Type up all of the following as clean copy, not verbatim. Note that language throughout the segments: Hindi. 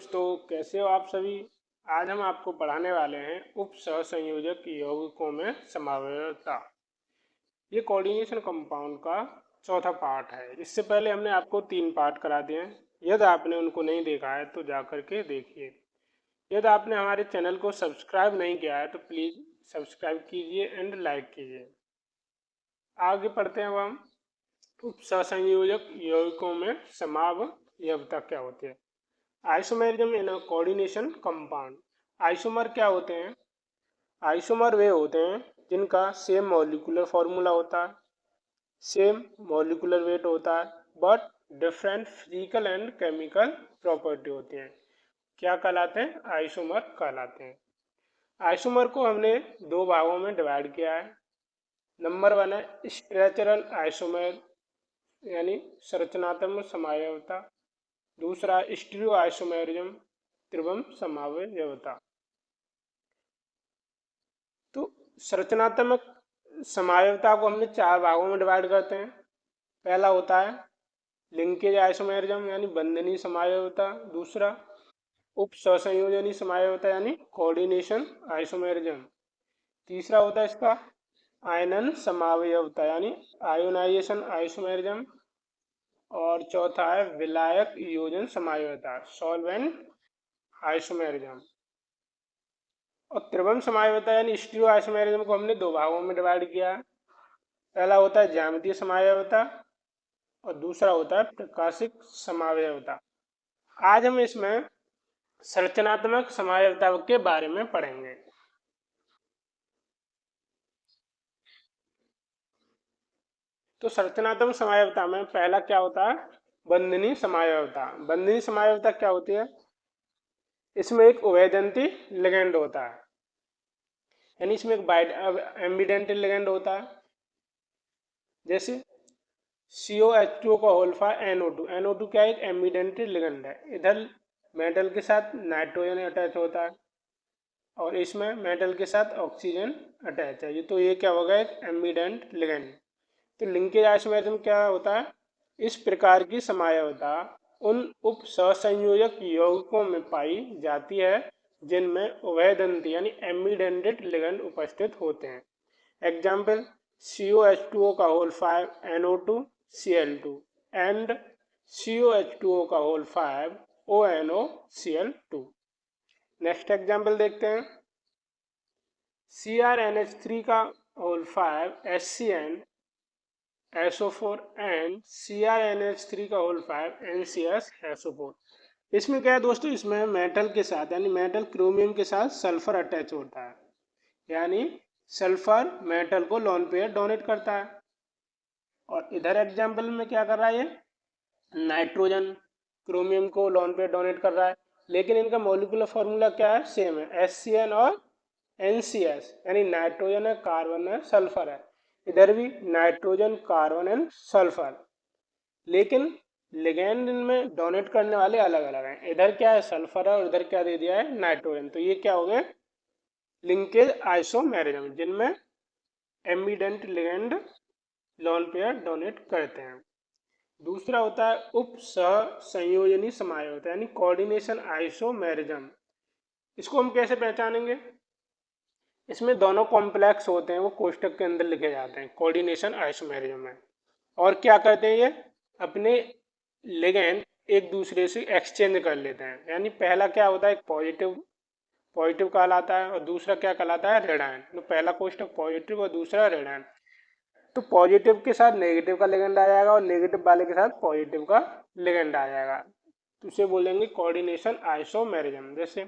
दोस्तों, कैसे हो आप सभी। आज हम आपको पढ़ाने वाले हैं उप सहसंयोजक यौगिकों में समावयवता। ये कोऑर्डिनेशन कंपाउंड का चौथा पार्ट है। इससे पहले हमने आपको 3 पार्ट करा दिए हैं। यदि आपने उनको नहीं देखा है तो जा करके देखिए। यदि आपने हमारे चैनल को सब्सक्राइब नहीं किया है तो प्लीज़ सब्सक्राइब कीजिए एंड लाइक कीजिए। आगे पढ़ते हैं। अब हम उप सहसंयोजक यौगिकों में समावयवता क्या होती है। Isomerism in coordination compound. Isomer क्या होते हैं? आइसोमर वे होते हैं जिनका सेम मॉलिक्यूलर फॉर्मूला होता है, सेम मॉलिक्यूलर वेट होता है, but different physical and chemical property होती हैं। क्या कहलाते हैं? आइसोमर कहलाते हैं। आइसोमर को हमने 2 भागों में डिवाइड किया है। नंबर 1 है स्ट्रक्चरल आइसोमर यानी संरचनात्मक समावयवता। दूसरा स्टीरियो आइसोमेरिज्म त्रिवम समावयवता। तो संरचनात्मक समावयवता को हमने 4 भागों में डिवाइड करते हैं। पहला होता है लिंकेज आइसोमेरिज्म यानी बंधनीय समावयवता। दूसरा उप सहसंयोजनी समावयवता यानी कोऑर्डिनेशन आइसोमेरिज्म। तीसरा होता है इसका आयनन समावयवता यानी आयोनाइजेशन आइसोमेरिज्म। और चौथा है विलायक योजन समावयवता सॉल्वेंट आइसोमेरिज्म। और त्रिवम समावयवता यानी स्टीरियो आइसोमेरिज्म को हमने 2 भागों में डिवाइड किया है। पहला होता है ज्यामितीय समावयवता और दूसरा होता है प्रकाशिक समावयवता। आज हम इसमें संरचनात्मक समावयवता के बारे में पढ़ेंगे। तो संरचनात्मक समावयवता में पहला क्या होता है? बंधनीय समावयवता। बंधनीय समावयवता क्या होती है? इसमें एक उभयदंती लिगेंड होता है, यानी इसमें एक एम्बिडेंट लिगेंड होता है। जैसे COH2 का होल फॉर NO2। NO2 क्या है? एक एम्बिडेंट लिगेंड है। इधर मेटल के साथ नाइट्रोजन अटैच होता है और इसमें मेटल के साथ ऑक्सीजन अटैच है। तो ये क्या होगा? एक एम्बिडेंट लिगेंड। तो लिंकेज आइसोमेरिज्म क्या होता है? इस प्रकार की समावयवता उन उप सहसंयोजक यौगिकों में पाई जाती है जिनमें उभयदंती यानी एम्बिडेंटेड लिगेंड उपस्थित होते हैं। एग्जाम्पल COH2O का whole 5 NO2 Cl2 and COH2O का whole 5 ONO Cl2। Next example देखते हैं। CrNH3 का whole 5 HCN SO4 and CrNH3 का होल 5 NCS SO4। इसमें क्या है दोस्तों? इसमें मेटल के साथ यानी मेटल क्रोमियम के साथ सल्फर अटैच होता है, यानी सल्फर मेटल को लोन पेयर डोनेट करता है। और इधर एग्जाम्पल में क्या कर रहा है? ये नाइट्रोजन क्रोमियम को लोन पेयर डोनेट कर रहा है, लेकिन इनका मॉलिक्यूलर फॉर्मूला क्या है? सेम है, HCN और NCS, यानी नाइट्रोजन है, कार्बन है, सल्फर है। इधर भी नाइट्रोजन, कार्बन एंड सल्फर, लेकिन लिगेंड में डोनेट करने वाले अलग अलग हैं। इधर क्या है? सल्फर है और इधर क्या दे दिया है? नाइट्रोजन। तो ये क्या हो गए? लिंकेज आइसोमेरिज्म, जिनमें ambient ligand lone pair donate करते हैं। दूसरा होता है उप सहसंयोजनी समावयवता यानी कोऑर्डिनेशन आइसोमेरिज्म। इसको हम कैसे पहचानेंगे? इसमें दोनों कॉम्प्लेक्स होते हैं, वो कोष्टक के अंदर लिखे जाते हैं कोऑर्डिनेशन आइसोमेरिज्म में। और क्या करते हैं? ये अपने लिगेंड एक दूसरे से एक्सचेंज कर लेते हैं। यानी पहला क्या होता है? एक पॉजिटिव कहलाता है और दूसरा क्या कहलाता है? ऋणायन। तो पहला कोष्टक पॉजिटिव और दूसरा ऋणायन। तो पॉजिटिव के साथ नेगेटिव का लिगेंड आ जाएगा और नेगेटिव वाले के साथ पॉजिटिव का लिगेंड आ जाएगा। तो उसे बोलेंगे कोऑर्डिनेशन आइसोमेरिज्म। जैसे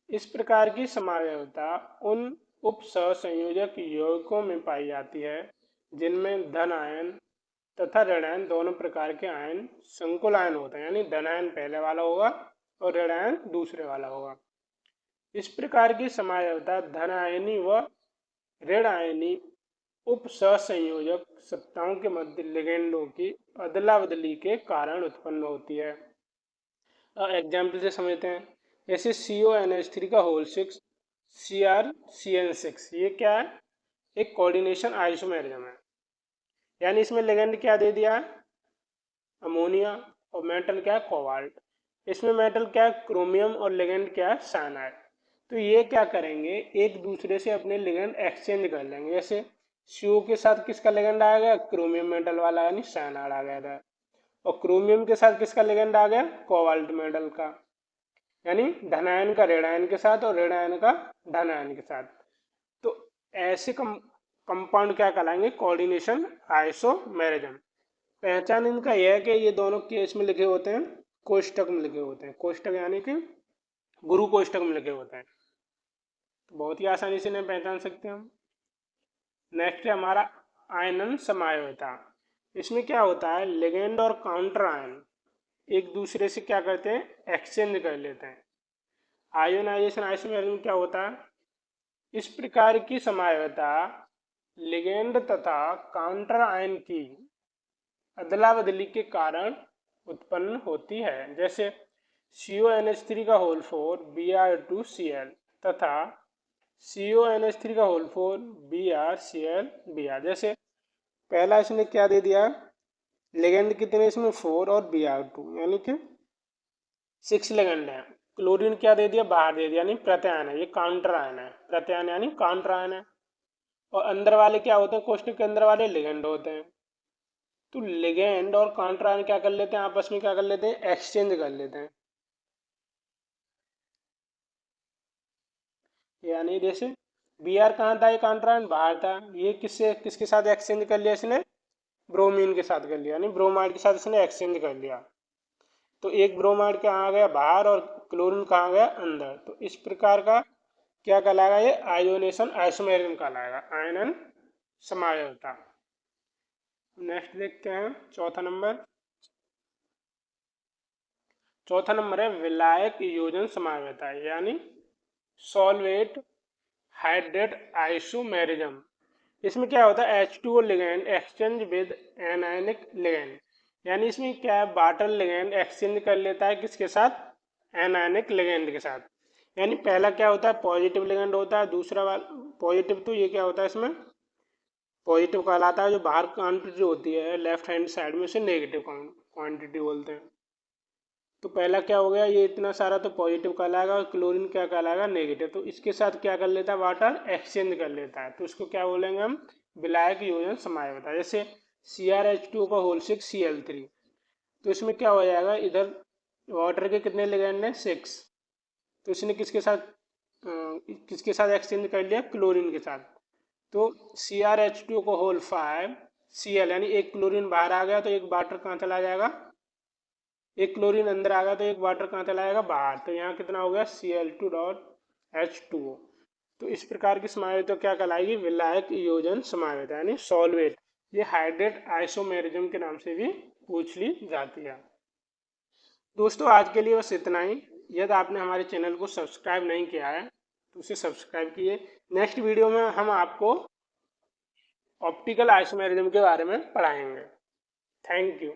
इस प्रकार की समावयवता उन उप सहसंयोजक यौगिकों में पाई जाती है जिनमें धन आयन तथा ऋणायन दोनों प्रकार के आयन संकुल आयन होते हैं, यानी धन आयन पहले वाला होगा और ऋणायन दूसरे वाला होगा। इस प्रकार की समावयवता धन आयनी व ऋण आयनी उप सहसंयोजक सत्ताओं के मध्य लिगेंडों की अदला बदली के कारण उत्पन्न होती है। एग्जाम्पल से समझते हैं। जैसे CONH3 का होल 6 CrCN6, ये क्या है? एक कोऑर्डिनेशन आइसोमेरिज्म है, यानी इसमें लिगेंड क्या दे दिया है? अमोनिया और मेटल क्या है? कोबाल्ट। इसमें मेटल क्या है, क्रोमियम, और लिगेंड क्या है, साइनाइड। तो ये क्या करेंगे, एक दूसरे से अपने लिगेंड एक्सचेंज कर लेंगे। जैसे CO के साथ किसका लिगेंड आ गया, क्रोमियम मेटल वाला यानी साइनाइड आ गया था, और क्रोमियम के साथ किसका लिगेंड आ गया, कोबाल्ट मेटल का, यानी धनायन का ऋण आयन के साथ और ऋण आयन का धन आयन के साथ। तो ऐसे कंपाउंड क्या कहलाएंगे, कोऑर्डिनेशन आइसोमेरिज्म। पहचान इनका यह है कि ये दोनों केस में लिखे होते हैं, कोष्टक में लिखे होते हैं, कोष्टक यानी कि गुरु कोष्टक में लिखे होते हैं। तो बहुत ही आसानी से इन्हें पहचान सकते हैं हम। नेक्स्ट है हमारा आयनन समायोजता। इसमें क्या होता है, लिगेंड और काउंटर आयन एक दूसरे से क्या करते हैं, एक्सचेंज कर लेते हैं। आयोनाइजेशन आइसोमेरिज्म क्या होता है, इस प्रकार की समायोजता लिगेंड तथा काउंटर आयन की अदला बदली के कारण उत्पन्न होती है। जैसे CONH3 का होल 4 Br2Cl तथा CONH3 का होल 4 BrCl जैसे पहला इसने क्या दे दिया, लिगेंड कितने इसमें 4 और Br2 यानी कि 6 लिगेंड है। क्लोरीन क्या दे दिया, बाहर दे दिया, यानी प्रत्यायन है, ये काउंटर आयन है, प्रत्यायन यानी काउंटर आयन है। और अंदर वाले क्या होते हैं, कोष्टक के अंदर वाले लिगेंड होते हैं। तो लिगेंड और काउंटर आयन क्या कर लेते हैं, आपस में क्या कर लेते हैं, एक्सचेंज कर लेते हैं। यानी जैसे Br कहाँ था, ये काउंटर आयन बाहर था, ये किसके साथ एक्सचेंज कर लिया इसने, ब्रोमीन के साथ कर लिया, यानी ब्रोमाइड के साथ इसने एक्सचेंज कर लिया। तो एक ब्रोमाइड कहाँ आ गया बाहर और क्लोरीन कहाँ गया अंदर। तो इस प्रकार का क्या कहलाएगा, ये आयोनेशन आइसोमेरिज्म कहलाएगा, आयनन समायोजता। नेक्स्ट देखते हैं चौथा नंबर है विलायक योजन समायोजता, यानी सॉल्वेट हाइड्रेट आइसोमेरिज्म। इसमें क्या होता है, H2O ligand exchange with anionic ligand, यानी इसमें क्या है, वाटर लिगेंड एक्सचेंज कर लेता है किसके साथ, एनायनिक लिगेंड के साथ। यानी पहला क्या होता है, पॉजिटिव लिगेंड होता है, दूसरा वाला पॉजिटिव, तो ये क्या होता है, इसमें पॉजिटिव कहलाता है, जो बाहर क्वांटिटी होती है लेफ्ट हैंड साइड में, उसे नेगेटिव क्वांटिटी बोलते हैं। तो पहला क्या हो गया, ये इतना सारा तो पॉजिटिव कहलाएगा और क्लोरीन क्या कहलाएगा, नेगेटिव। तो इसके साथ क्या कर लेता है, वाटर एक्सचेंज कर लेता है, तो इसको क्या बोलेंगे हम, विलायक योजन समायोजता। जैसे CrH2 का होल 6 Cl3, तो इसमें क्या हो जाएगा, इधर वाटर के कितने लिगेंड हैं, 6, तो इसने किसके साथ एक्सचेंज कर लिया, क्लोरीन के साथ। तो CrH2 को होल 5 Cl, यानी एक क्लोरीन बाहर आ गया तो एक वाटर कहाँ चला जाएगा, एक क्लोरीन अंदर आ गया तो एक वाटर कहाँ चला जाएगा, बाहर। तो यहाँ कितना हो गया, Cl2.H2O। तो इस प्रकार की समायोजता क्या कहलाएगी, विलायक योजन समायोजता, यानी सॉल्वेट। ये हाइड्रेट आइसोमेरिज्म के नाम से भी पूछ ली जाती है। दोस्तों आज के लिए बस इतना ही। यदि आपने हमारे चैनल को सब्सक्राइब नहीं किया है तो उसे सब्सक्राइब कीजिए। नेक्स्ट वीडियो में हम आपको ऑप्टिकल आइसोमेरिज्म के बारे में पढ़ाएंगे। Thank you.